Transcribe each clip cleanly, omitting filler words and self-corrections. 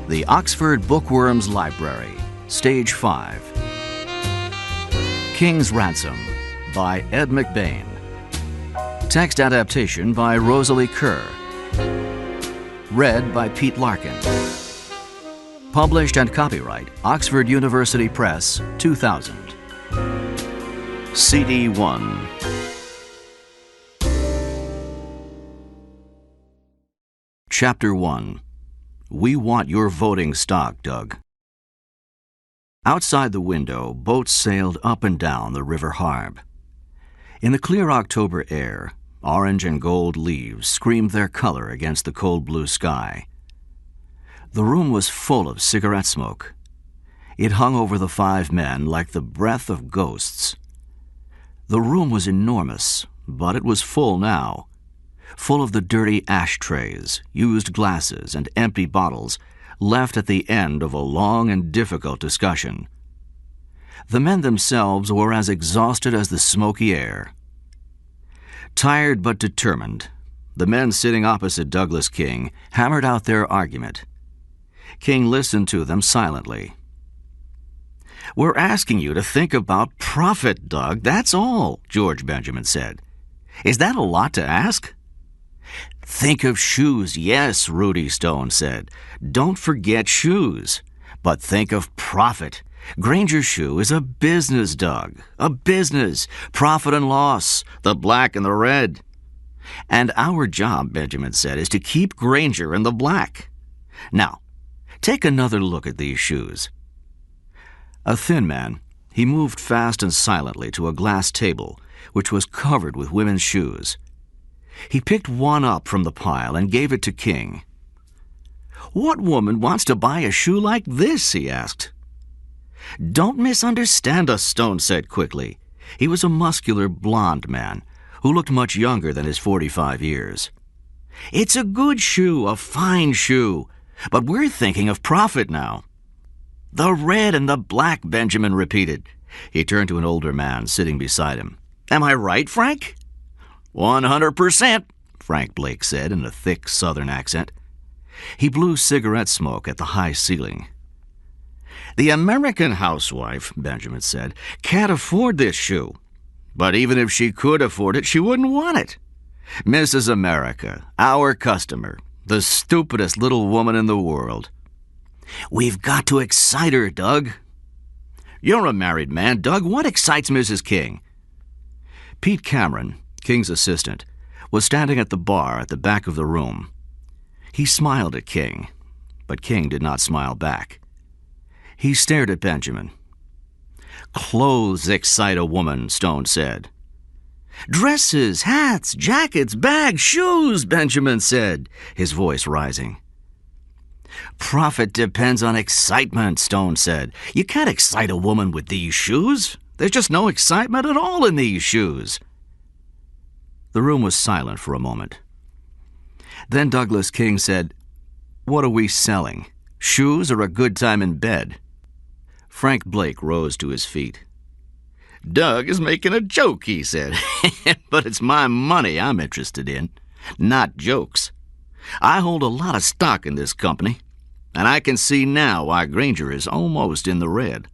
The Oxford Bookworm's Library, Stage 5. King's Ransom by Ed McBain. Text adaptation by Rosalie Kerr. Read by Pete Larkin. Published and copyright Oxford University Press, 2000. CD 1. Chapter 1. We want your voting stock, Doug. Outside the window, boats sailed up and down the River Harb. In the clear October air, orange and gold leaves screamed their color against the cold blue sky. The room was full of cigarette smoke. It hung over the 5 men like the breath of ghosts. The room was enormous, but it was full now. Full of the dirty ashtrays, used glasses, and empty bottles left at the end of a long and difficult discussion. The men themselves were as exhausted as the smoky air. Tired but determined, the men sitting opposite Douglas King hammered out their argument. King listened to them silently. "We're asking you to think about profit, Doug, that's all," George Benjamin said. "Is that a lot to ask?" "Think of shoes, yes," Rudy Stone said. "Don't forget shoes. But think of profit. Granger Shoe is a business, Doug. A business. Profit and loss. The black and the red." "And our job," Benjamin said, "is to keep Granger in the black. Now, take another look at these shoes." A thin man, he moved fast and silently to a glass table, which was covered with women's shoes. He picked one up from the pile and gave it to King. "What woman wants to buy a shoe like this?" he asked. "Don't misunderstand us," Stone said quickly. He was a muscular, blond man who looked much younger than his 45 years. "It's a good shoe, a fine shoe, but we're thinking of profit now." "The red and the black," Benjamin repeated. He turned to an older man sitting beside him. "Am I right, Frank?" 100%, Frank Blake said in a thick Southern accent. He blew cigarette smoke at the high ceiling. "The American housewife," Benjamin said, "can't afford this shoe. But even if she could afford it, she wouldn't want it. Mrs. America, our customer, the stupidest little woman in the world. We've got to excite her, Doug." "You're a married man, Doug. What excites Mrs. King?" Pete Cameron, King's assistant, was standing at the bar at the back of the room. He smiled at King, but King did not smile back. He stared at Benjamin. "Clothes excite a woman," Stone said. "Dresses, hats, jackets, bags, shoes," Benjamin said, his voice rising. "Profit depends on excitement," Stone said. "You can't excite a woman with these shoes. There's just no excitement at all in these shoes." The room was silent for a moment. Then Douglas King said, "What are we selling? Shoes or a good time in bed?" Frank Blake rose to his feet. "Doug is making a joke," he said. "But it's my money I'm interested in, not jokes. I hold a lot of stock in this company, and I can see now why Granger is almost in the red."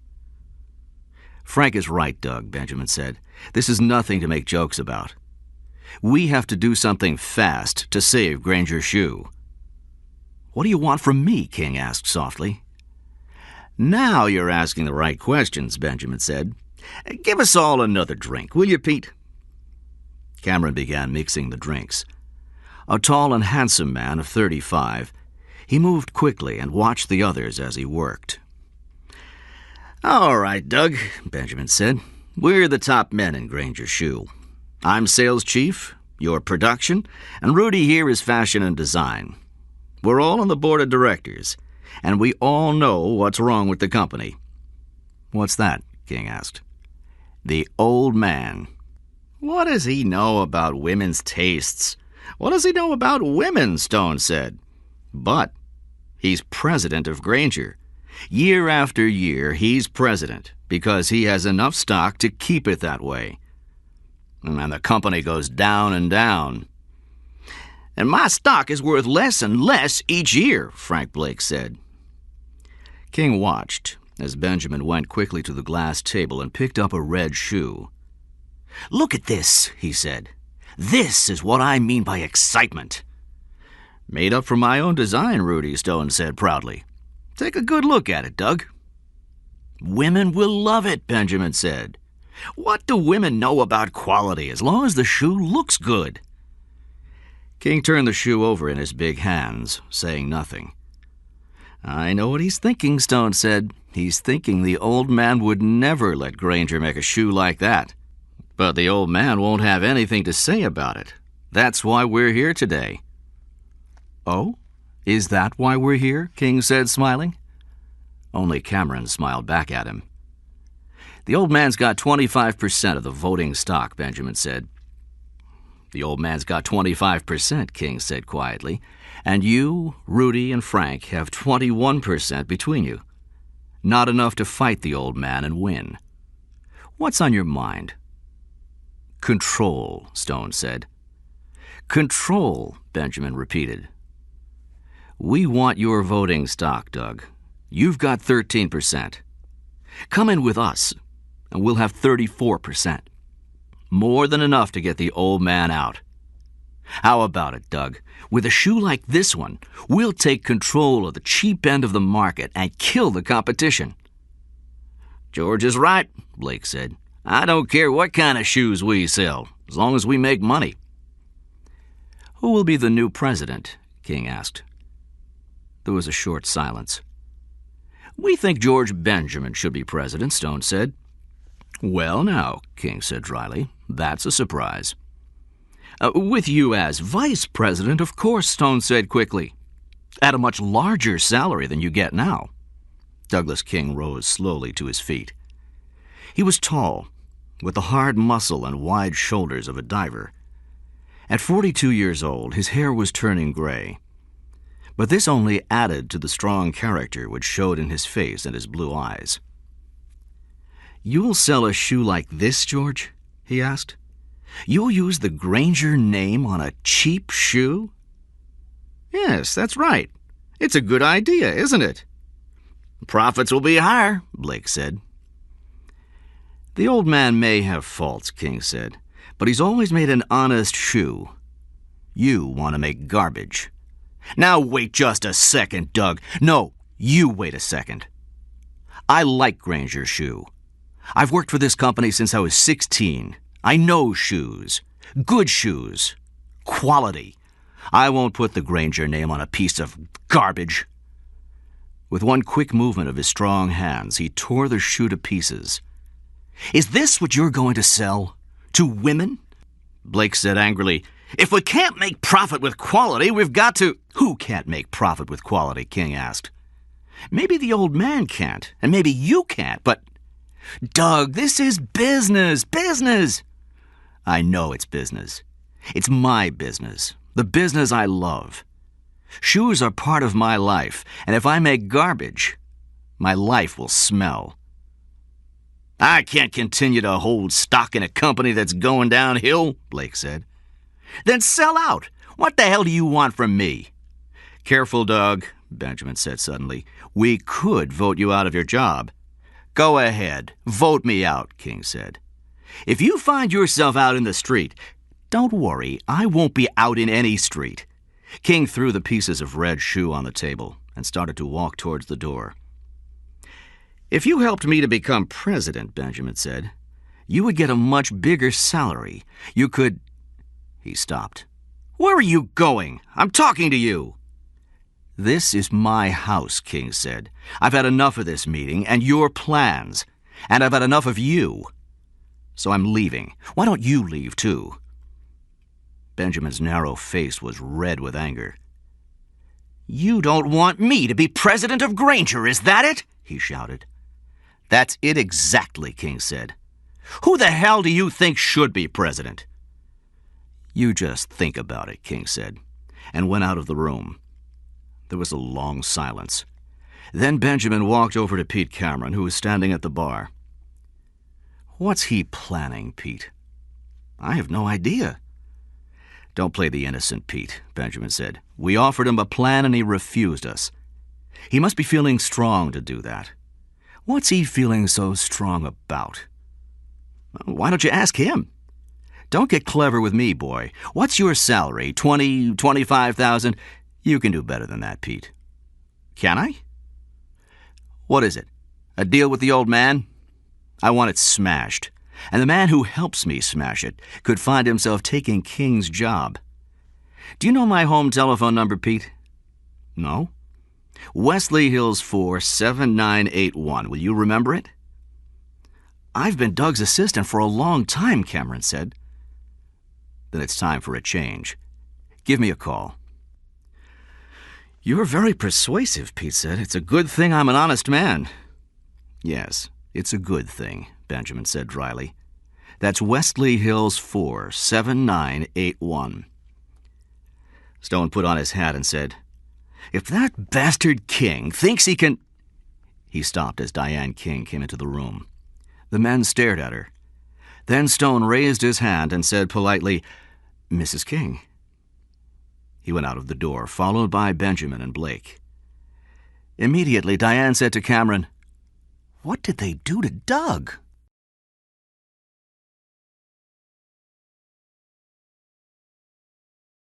"Frank is right, Doug," Benjamin said. "This is nothing to make jokes about. We have to do something fast to save Granger's shoe." "What do you want from me?" King asked softly. "Now you're asking the right questions," Benjamin said. "Give us all another drink, will you, Pete?" Cameron began mixing the drinks. A tall and handsome man of 35, he moved quickly and watched the others as he worked. "All right, Doug," Benjamin said. "We're the top men in Granger Shoe. I'm sales chief, you're production, and Rudy here is fashion and design. We're all on the board of directors, and we all know what's wrong with the company." "What's that?" King asked. "The old man." "What does he know about women's tastes? What does he know about women?" Stone said. "But he's president of Granger. Year after year, he's president because he has enough stock to keep it that way. And the company goes down and down. "And my stock is worth less and less each year," Frank Blake said. King watched as Benjamin went quickly to the glass table and picked up a red shoe. "Look at this," he said. "This is what I mean by excitement." "Made up from my own design," Rudy Stone said proudly. "Take a good look at it, Doug." "Women will love it," Benjamin said. "What do women know about quality as long as the shoe looks good?" King turned the shoe over in his big hands, saying nothing. "I know what he's thinking," Stone said. "He's thinking the old man would never let Granger make a shoe like that. But the old man won't have anything to say about it. That's why we're here today." "Oh? Is that why we're here?" King said, smiling. Only Cameron smiled back at him. "The old man's got 25% of the voting stock," Benjamin said. "The old man's got 25%, King said quietly, "and you, Rudy, and Frank have 21% between you. Not enough to fight the old man and win. What's on your mind?" "Control," Stone said. "Control," Benjamin repeated. "We want your voting stock, Doug. You've got 13%. Come in with us, and we'll have 34%. More than enough to get the old man out. How about it, Doug? With a shoe like this one, we'll take control of the cheap end of the market and kill the competition." "George is right," Blake said. "I don't care what kind of shoes we sell, as long as we make money." "Who will be the new president?" King asked. There was a short silence. "We think George Benjamin should be president," Stone said. "Well now," King said dryly, "that's a surprise." "With you as vice president, of course," Stone said quickly. "At a much larger salary than you get now." Douglas King rose slowly to his feet. He was tall, with the hard muscle and wide shoulders of a diver. At 42 years old, his hair was turning gray. But this only added to the strong character which showed in his face and his blue eyes. "You'll sell a shoe like this, George?" he asked. "You'll use the Granger name on a cheap shoe?" "Yes, that's right. It's a good idea, isn't it?" "Profits will be higher," Blake said. "The old man may have faults," King said, "but he's always made an honest shoe. You want to make garbage." "Now wait just a second, Doug. No, you wait a second. I like Granger's shoe. I've worked for this company since I was 16. I know shoes. Good shoes. Quality. I won't put the Granger name on a piece of garbage." With one quick movement of his strong hands, he tore the shoe to pieces. "Is this what you're going to sell? To women?" Blake said angrily, "If we can't make profit with quality, we've got to—" "Who can't make profit with quality?" King asked. "Maybe the old man can't, and maybe you can't, but—" "Doug, this is business, business!" "I know it's business. It's my business, the business I love. Shoes are part of my life, and if I make garbage, my life will smell." "I can't continue to hold stock in a company that's going downhill," Blake said. "Then sell out. What the hell do you want from me?" "Careful, Doug," Benjamin said suddenly. "We could vote you out of your job." "Go ahead. Vote me out," King said. "If you find yourself out in the street—" "Don't worry. I won't be out in any street." King threw the pieces of red shoe on the table and started to walk towards the door. "If you helped me to become president," Benjamin said, "you would get a much bigger salary. You could—" He stopped. "Where are you going? I'm talking to you." "This is my house," King said. "I've had enough of this meeting and your plans, and I've had enough of you. So I'm leaving. Why don't you leave, too?" Benjamin's narrow face was red with anger. "You don't want me to be president of Granger, is that it?" he shouted. "That's it exactly," King said. "Who the hell do you think should be president?" "You just think about it," King said, and went out of the room. There was a long silence. Then Benjamin walked over to Pete Cameron, who was standing at the bar. "What's he planning, Pete?" "I have no idea." "Don't play the innocent, Pete," Benjamin said. "We offered him a plan and he refused us. He must be feeling strong to do that. What's he feeling so strong about? Why don't you ask him? Don't get clever with me, boy. What's your salary? 20, 25,000? You can do better than that, Pete. Can I? What is it? A deal with the old man? I want it smashed. And the man who helps me smash it could find himself taking King's job. Do you know my home telephone number, Pete? No? Wesley Hills 4 7981. Will you remember it? I've been Doug's assistant for a long time, Cameron said. Then it's time for a change. Give me a call. You're very persuasive, Pete said. It's a good thing I'm an honest man. Yes, it's a good thing, Benjamin said dryly. That's Wesley Hills 4 7981. Stone put on his hat and said, "If that bastard King thinks he can—" He stopped as Diane King came into the room. The men stared at her. Then Stone raised his hand and said politely, "Mrs. King." He went out of the door, followed by Benjamin and Blake. Immediately, Diane said to Cameron, "What did they do to Doug?"